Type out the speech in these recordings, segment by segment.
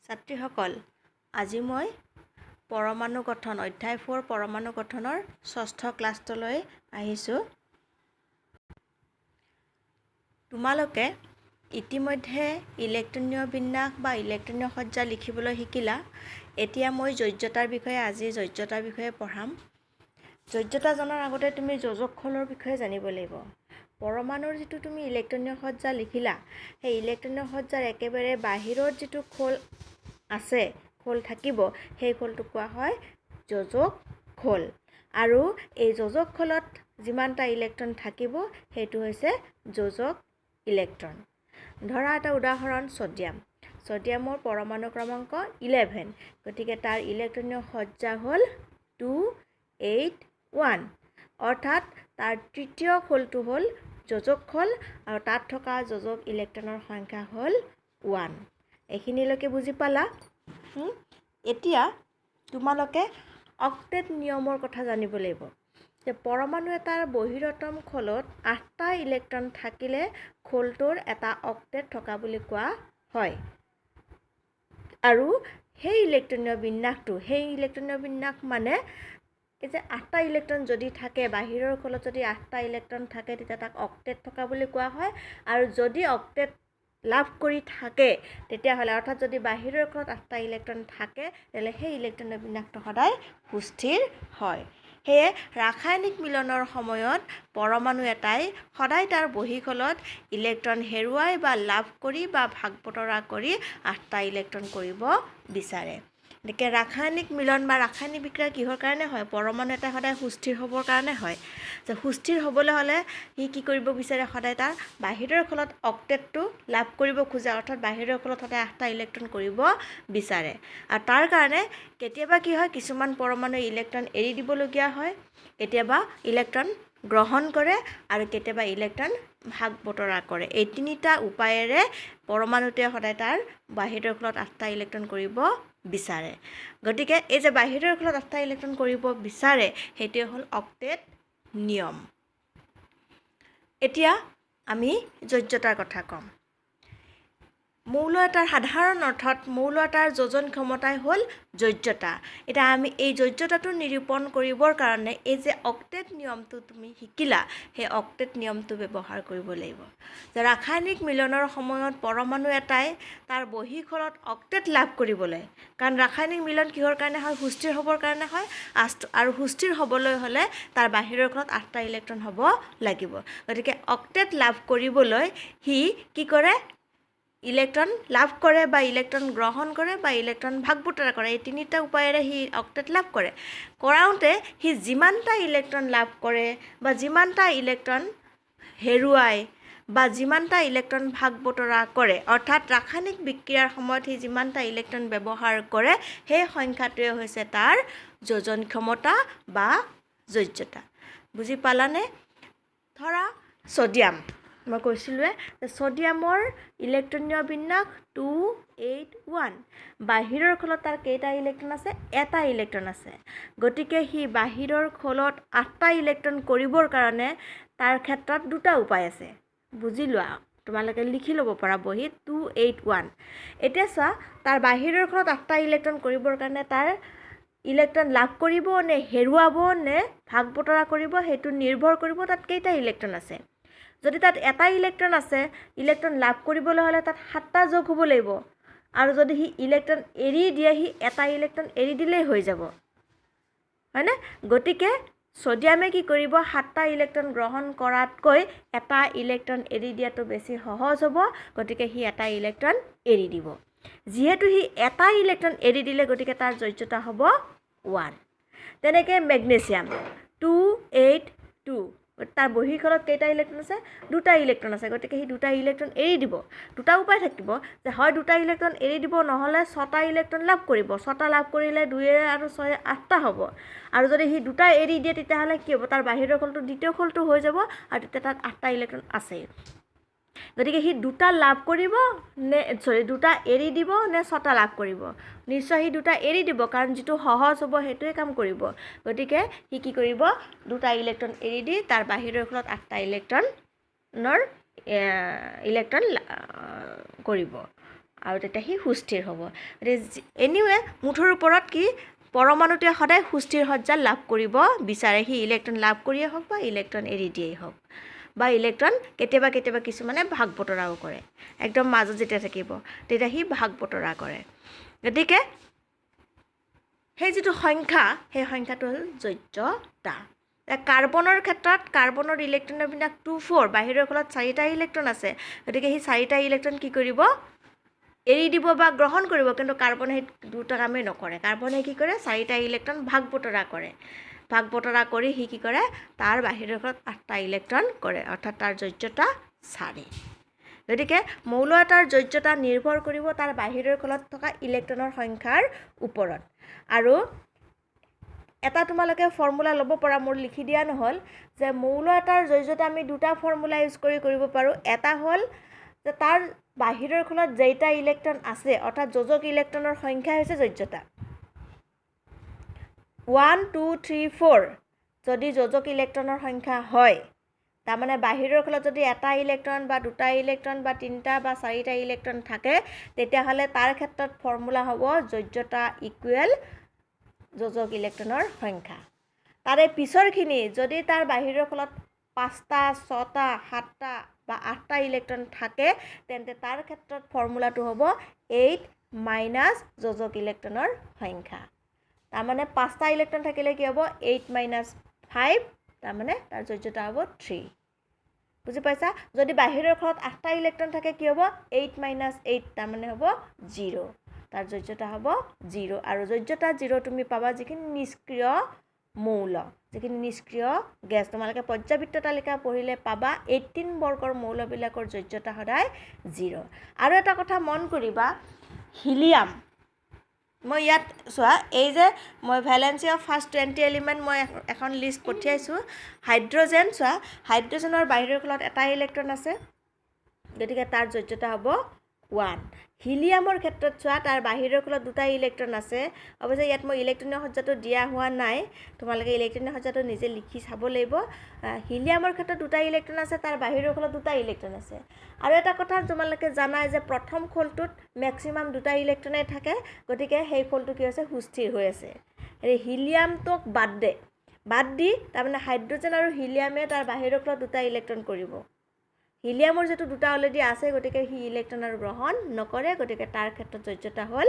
ছাত্ৰীসকল, আজি মই পৰমাণু গঠন অধ্যায় 4 পৰমাণু গঠনৰ 6ষ্ঠ ক্লাছটোলৈ আহিছোঁ। তোমালোকে ইতিমধ্যে ইলেক্ট্ৰনীয় বিন্যাস বা ইলেক্ট্ৰনীয় সজ্জা লিখিবলৈ শিকিলা। এতিয়া মই যোজ্যতাৰ বিষয়ে পঢ়াম। যোজ্যতা জনাৰ আগতে তুমি যোজকখলৰ বিষয়ে জানিব লাগিব। পৰমাণুৰ যিটো তুমি ইলেক্ট্ৰনীয় সজ্জা লিখিলা, সেই ইলেক্ট্ৰনীয় সজ্জাৰ একেবাৰে বাহিৰৰ যিটো খোল আছে, খোল থাকিব, সেই খোলটো কোৱা হয় যোজক খোল। আৰু এই যোজক খোলত যিমানটা ইলেক্ট্ৰন থাকিব সেইটো হৈছে যোজক ইলেক্ট্ৰন। ধৰা এটা উদাহৰণ ছডিয়ামৰ পৰমাণু ক্ৰমাংক 11, গতিকে তাৰ ইলেক্ট্ৰনীয় সজ্জা হ'ল 281, অৰ্থাৎ তাৰ তৃতীয় খোলটো হ'ল যোজক খোল আৰু তাত থকা যোজক ইলেক্ট্ৰনৰ সংখ্যা হ'ল 1। এইখিনিলৈকে বুজি পালা? এতিয়া তোমালোকে অক্টেট নিয়মৰ কথা জানিব লাগিব। যে পৰমাণু এটাৰ বহিৰতম খোলত 8টা ইলেক্ট্ৰন থাকিলে খোলটোৰ এটা অক্টেট থকা বুলি কোৱা হয়। আৰু সেই ইলেক্ট্ৰনীয় বিন্যাস মানে এই যে 8টা ইলেক্ট্ৰন যদি থাকে, বাহিৰৰ খোলত যদি 8টা ইলেক্ট্ৰন থাকে, তেতিয়া তাক অক্টেট থকা বুলি কোৱা হয়। আৰু যদি অক্টেট লাভ কৰি থাকে তেতিয়াহ'লে, অৰ্থাৎ যদি বাহিৰৰ খোলত 8টা ইলেক্ট্ৰন থাকে, তেতিয়াহ'লে সেই ইলেক্ট্ৰনীয় বিন্যাসটো সদায় সুস্থিৰ হয়। সেয়ে ৰাসায়নিক মিলনৰ সময়ত পৰমাণু এটাই সদায় তাৰ বহিঃখোলত ইলেক্ট্ৰন হেৰুৱাই বা লাভ কৰি বা ভাগ বতৰা কৰি 8টা ইলেক্ট্ৰন কৰিব বিচাৰে। গতিকে ৰাসায়নিক মিলন বা ৰাসায়নিক বিক্ৰিয়া কিহৰ কাৰণে হয়? পৰমাণু এটা সদায় সুস্থিৰ হ'বৰ কাৰণে হয়। যে সুস্থিৰ হ'বলৈ হ'লে সি কি কৰিব বিচাৰে? সদায় তাৰ বাহিৰৰ খোলত অক্টেটটো লাভ কৰিব খোজে, অৰ্থাৎ বাহিৰৰ খোলত সদায় 8টা ইলেক্ট্ৰন কৰিব বিচাৰে। আৰু তাৰ কাৰণে কেতিয়াবা কি হয়, কিছুমান পৰমাণু ইলেক্ট্ৰন এৰি দিবলগীয়া হয়, কেতিয়াবা ইলেক্ট্ৰন গ্ৰহণ কৰে আৰু কেতিয়াবা ইলেক্ট্ৰন ভাগ বতৰা কৰে। এই তিনিটা উপায়েৰে পৰমাণুটোৱে সদায় তাৰ বাহিৰৰ খোলত 8টা ইলেক্ট্ৰন কৰিব বিচাৰে। গতিকে এই যে বাহিৰৰ খোলত 8টা ইলেক্ট্ৰন কৰিব বিচাৰে, সেইটোৱে হ'ল অক্টেট নিয়ম। এতিয়া আমি যোজ্যতাৰ কথা ক'ম। মৌল এটাৰ সাধাৰণ অৰ্থত মৌল এটাৰ যোজন ক্ষমতাই হ'ল যোজ্যতা। এতিয়া আমি এই যোজ্যতাটো নিৰূপণ কৰিবৰ কাৰণে এই যে অক্টেট নিয়মটো তুমি শিকিলা, সেই অক্টেট নিয়মটো ব্যৱহাৰ কৰিব লাগিব। যে ৰাসায়নিক মিলনৰ সময়ত পৰমাণু এটাই তাৰ বহিঃখোলত অক্টেট লাভ কৰিবলৈ, কাৰণ ৰাসায়নিক মিলন কিহৰ কাৰণে হয়? সুস্থিৰ হ'বৰ কাৰণে হয়। আৰু সুস্থিৰ হ'বলৈ হ'লে তাৰ বাহিৰৰ খোলত 8টা ইলেক্ট্ৰন হ'ব লাগিব। গতিকে অক্টেট লাভ কৰিবলৈ সি কি কৰে? ইলেক্ট্ৰন লাভ কৰে বা ইলেক্ট্ৰন গ্ৰহণ কৰে বা ইলেক্ট্ৰন ভাগ বতৰা কৰে। এই তিনিটা উপায়েৰে সি অক্টেট লাভ কৰে। কৰাওঁতে সি যিমানটা ইলেক্ট্ৰন লাভ কৰে বা যিমানটা ইলেক্ট্ৰন হেৰুৱায় বা যিমানটা ইলেক্ট্ৰন ভাগ বতৰা কৰে, অৰ্থাৎ ৰাসায়নিক বিক্ৰিয়াৰ সময়ত সি যিমানটা ইলেক্ট্ৰন ব্যৱহাৰ কৰে, সেই সংখ্যাটোৱে হৈছে তাৰ যোজন ক্ষমতা বা যোজ্যতা। বুজি পালানে? ধৰা ছডিয়াম, মই কৈছিলোঁৱে যে ছডিয়ামৰ ইলেক্ট্ৰনীয় বিন্যাস 281। বাহিৰৰ খোলত তাৰ কেইটা ইলেক্ট্ৰন আছে? এটা ইলেক্ট্ৰন আছে। গতিকে সি বাহিৰৰ খোলত 8টা ইলেক্ট্ৰন কৰিবৰ কাৰণে তাৰ ক্ষেত্ৰত দুটা উপায় আছে। বুজি লোৱা, তোমালোকে লিখি ল'ব পাৰা বহীত 281। এতিয়া চোৱা, তাৰ বাহিৰৰ খোলত 8টা ইলেক্ট্ৰন কৰিবৰ কাৰণে তাৰ ইলেক্ট্ৰন লাভ কৰিব নে হেৰুৱাব নে ভাগ বতৰা কৰিব, সেইটো নিৰ্ভৰ কৰিব তাত কেইটা ইলেক্ট্ৰন আছে। যদি তাত এটা ইলেক্ট্ৰন আছে, ইলেক্ট্ৰন লাভ কৰিবলৈ হ'লে তাত 7টা যোগ হ'ব লাগিব। আৰু যদি সি ইলেক্ট্ৰন এৰি দিয়ে, সি এটা ইলেক্ট্ৰন এৰি দিলেই হৈ যাব, হয়নে? গতিকে ছডিয়ামে কি কৰিব? 7টা ইলেক্ট্ৰন গ্ৰহণ কৰাতকৈ এটা ইলেক্ট্ৰন এৰি দিয়াটো বেছি সহজ হ'ব। গতিকে সি এটা ইলেক্ট্ৰন এৰি দিব। যিহেতু সি এটা ইলেক্ট্ৰন এৰি দিলে, গতিকে তাৰ যোজ্যতা হ'ব 1। তেনেকৈ মেগনেছিয়াম 282, তাৰ বহিঃখোলত কেইটা ইলেক্ট্ৰন আছে? দুটা ইলেক্ট্ৰন আছে। গতিকে সি দুটা ইলেক্ট্ৰন এৰি দিব। দুটা উপায় থাকিব, যে হয় দুটা ইলেক্ট্ৰন এৰি দিব, নহ'লে 6টা ইলেক্ট্ৰন লাভ কৰিব। 6টা লাভ কৰিলে 2 আৰু 6 8টা হ'ব। আৰু যদি সি দুটা এৰি দিয়ে, তেতিয়াহ'লে কি হ'ব? তাৰ বাহিৰৰ খোলটো দ্বিতীয় খোলটো হৈ যাব আৰু তেতিয়া তাত 8টা ইলেক্ট্ৰন আছেই। গতিকে সি দুটা লাভ কৰিব নে দুটা এৰি দিব নে 6টা লাভ কৰিব? নিশ্চয় সি দুটা এৰি দিব, কাৰণ যিটো সহজ হ'ব সেইটোৱে কাম কৰিব। গতিকে সি কি কৰিব? দুটা ইলেক্ট্ৰন এৰি দি তাৰ বাহিৰৰ খোলত 8টা ইলেক্ট্ৰন কৰিব। আৰু তেতিয়া সি সুস্থিৰ হ'ব। এনিৱে মুঠৰ ওপৰত কি পৰমাণুটোৱে সদায় সুস্থিৰ সজ্জা লাভ কৰিব বিচাৰে, সি ইলেক্ট্ৰন লাভ কৰিয়েই হওক বা ইলেক্ট্ৰন এৰি দিয়েই হওক, বা ইলেক্ট্ৰন কেতিয়াবা কেতিয়াবা কিছুমানে ভাগ বতৰাও কৰে, একদম মাজত যেতিয়া থাকিব তেতিয়া সি ভাগ বতৰা কৰে। গতিকে সেই যিটো সংখ্যা, সেই সংখ্যাটো হ'ল যোজ্যতা। কাৰ্বনৰ ক্ষেত্ৰত কাৰ্বনৰ ইলেক্ট্ৰনৰ বিন্যাস 2 4, বাহিৰৰ ফলত 4টা ইলেক্ট্ৰন আছে, গতিকে সি 4টা ইলেক্ট্ৰন কি কৰিব এৰি দিব বা গ্ৰহণ কৰিব, কিন্তু কাৰ্বনে সেই দুটা কামেই নকৰে। কাৰ্বনে কি কৰে 4টা ইলেক্ট্ৰন ভাগ বতৰা কৰে, ভাগ বতৰা কৰি সি কি কৰে তাৰ বাহিৰৰ ফলত 8টা ইলেক্ট্ৰন কৰে, অৰ্থাৎ তাৰ যোজ্যতা 4। গতিকে মৌল এটাৰ যোজ্যতা নিৰ্ভৰ কৰিব তাৰ বাহিৰৰ ফলত থকা ইলেক্ট্ৰনৰ সংখ্যাৰ ওপৰত। আৰু এটা তোমালোকে ফৰ্মুলা ল'ব পৰা, মোৰ লিখি দিয়া নহ'ল, যে মৌল এটাৰ যোজ্যতা আমি দুটা ফৰ্মুলা ইউজ কৰিব পাৰোঁ। এটা হ'ল যে তাৰ বাহিৰৰ ফলত যেইটা ইলেক্ট্ৰন আছে, অৰ্থাৎ যোজক ইলেক্ট্ৰনৰ সংখ্যা হৈছে যোজ্যতা। 1 2 3 4 যদি যোজক ইলেক্ট্ৰনৰ সংখ্যা হয়, তাৰমানে বাহিৰৰ ফলত যদি এটা ইলেক্ট্ৰন বা দুটা ইলেক্ট্ৰন বা 3টা বা 4টা ইলেক্ট্ৰন থাকে, তেতিয়াহ'লে তাৰ ক্ষেত্ৰত ফৰ্মুলা হ'ব যোজ্যতা ইকুৱেল যোজক ইলেক্ট্ৰনৰ সংখ্যা। তাৰে পিছৰখিনি যদি তাৰ বাহিৰৰ ফলত 5টা 6টা 7টা বা 8টা ইলেক্ট্ৰন থাকে, তেন্তে তাৰ ক্ষেত্ৰত ফৰ্মুলাটো হ'ব 8 মাইনাছ যোজক ইলেক্ট্ৰনৰ সংখ্যা। তাৰমানে 5টা ইলেক্ট্ৰন থাকিলে কি হ'ব 8 মাইনাছ 5, তাৰমানে তাৰ যোজ্যতা হ'ব 3। বুজি পাইছা? যদি বাহিৰৰ ফলত 8টা ইলেক্ট্ৰন থাকে কি হ'ব 8 মাইনাছ 8, তাৰমানে হ'ব 0, তাৰ যোজ্যতা হ'ব 0। আৰু যোজ্যতা 0 তুমি পাবা যিখিনি নিষ্ক্ৰিয় মৌল, যিখিনি নিষ্ক্ৰিয় গেছ। তোমালোকে পৰ্যাবৃত্ত তালিকা পঢ়িলে পাবা 18 বৰ্গৰ মৌলবিলাকৰ যোজ্যতা সদায় 0। আৰু এটা কথা মন কৰিবা, হিলিয়াম, মই ইয়াত চোৱা, এই যে মই ভেলেন্সি অফ ফাৰ্ষ্ট 20 এলিমেণ্ট মই এখন লিষ্ট পঠিয়াইছোঁ। হাইড্ৰজেন চোৱা, হাইড্ৰজেনৰ বাহিৰৰ ফলত এটা ইলেক্ট্ৰন আছে, গতিকে তাৰ যোজ্যতা হ'ব 1। হিলিয়ামৰ ক্ষেত্ৰত চোৱা, তাৰ বাহিৰৰ ফলত 2টা ইলেক্ট্ৰন আছে। অৱশ্যে ইয়াত মই ইলেক্ট্ৰনীয় সজ্জাটো দিয়া হোৱা নাই, তোমালোকে ইলেক্ট্ৰনীয় সজ্জাটো নিজে লিখি চাব লাগিব। হিলিয়ামৰ ক্ষেত্ৰত 2টা ইলেক্ট্ৰন আছে, তাৰ বাহিৰৰ ফলত 2টা ইলেক্ট্ৰন আছে। আৰু এটা কথা তোমালোকে জানাই যে প্ৰথম খোলটোত মেক্সিমাম 2টা ইলেক্ট্ৰনেই থাকে, গতিকে সেই খোলটো কি হৈছে সুস্থিৰ হৈ আছে। এই হিলিয়ামটোক বাদ দি তাৰমানে হাইড্ৰজেন আৰু হিলিয়ামে তাৰ বাহিৰৰ ফলত 2টা ইলেক্ট্ৰন কৰিব। হিলিয়ামৰ যিটো 2টা অলৰেডি আছে, গতিকে সি ইলেক্ট্ৰন আৰু গ্ৰহণ নকৰে, গতিকে তাৰ ক্ষেত্ৰত যোজ্যতা হ'ল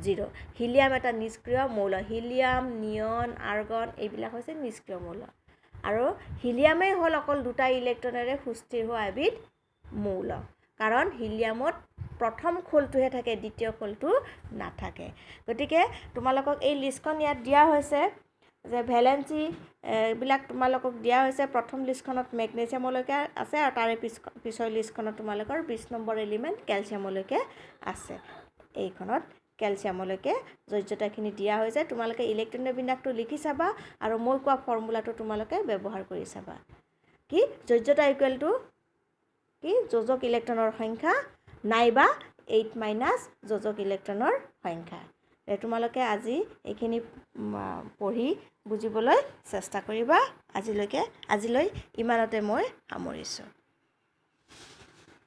0। হিলিয়াম এটা নিষ্ক্ৰিয় মৌল। হিলিয়াম, নিয়ন, আৰ্গন এইবিলাক হৈছে নিষ্ক্ৰিয় মৌল। আৰু হিলিয়ামেই হ'ল অকল 2টা ইলেক্ট্ৰনেৰে সুস্থিৰ হোৱা এবিধ মৌল, কাৰণ হিলিয়ামত প্ৰথম খোলটোহে থাকে, দ্বিতীয় খোলটো নাথাকে। গতিকে তোমালোকক এই লিষ্টখন ইয়াত দিয়া হৈছে, যে ভেলেন্সি এইবিলাক তোমালোকক দিয়া হৈছে। প্ৰথম লিষ্টখনত মেগনেছিয়ামলৈকে আছে, আৰু তাৰে পিছৰ লিষ্টখনত তোমালোকৰ 20 নম্বৰ এলিমেণ্ট কেলছিয়ামলৈকে আছে। এইখনত কেলছিয়ামলৈকে যোজ্যতাখিনি দিয়া হৈছে। তোমালোকে ইলেক্ট্ৰনীয় বিন্যাসটো লিখি চাবা, আৰু মই কোৱা ফৰ্মুলাটো তোমালোকে ব্যৱহাৰ কৰি চাবা। কি যোজ্যতা ইকুৱেল টু কি যোজক ইলেক্ট্ৰনৰ সংখ্যা নাইবা 8 মাইনাছ যোজক ইলেক্ট্ৰনৰ সংখ্যা। তোমালোকে আজি এইখিনি পঢ়ি বুজিবলৈ চেষ্টা কৰিবা। আজিলৈ ইমানতে মই সামৰিছোঁ।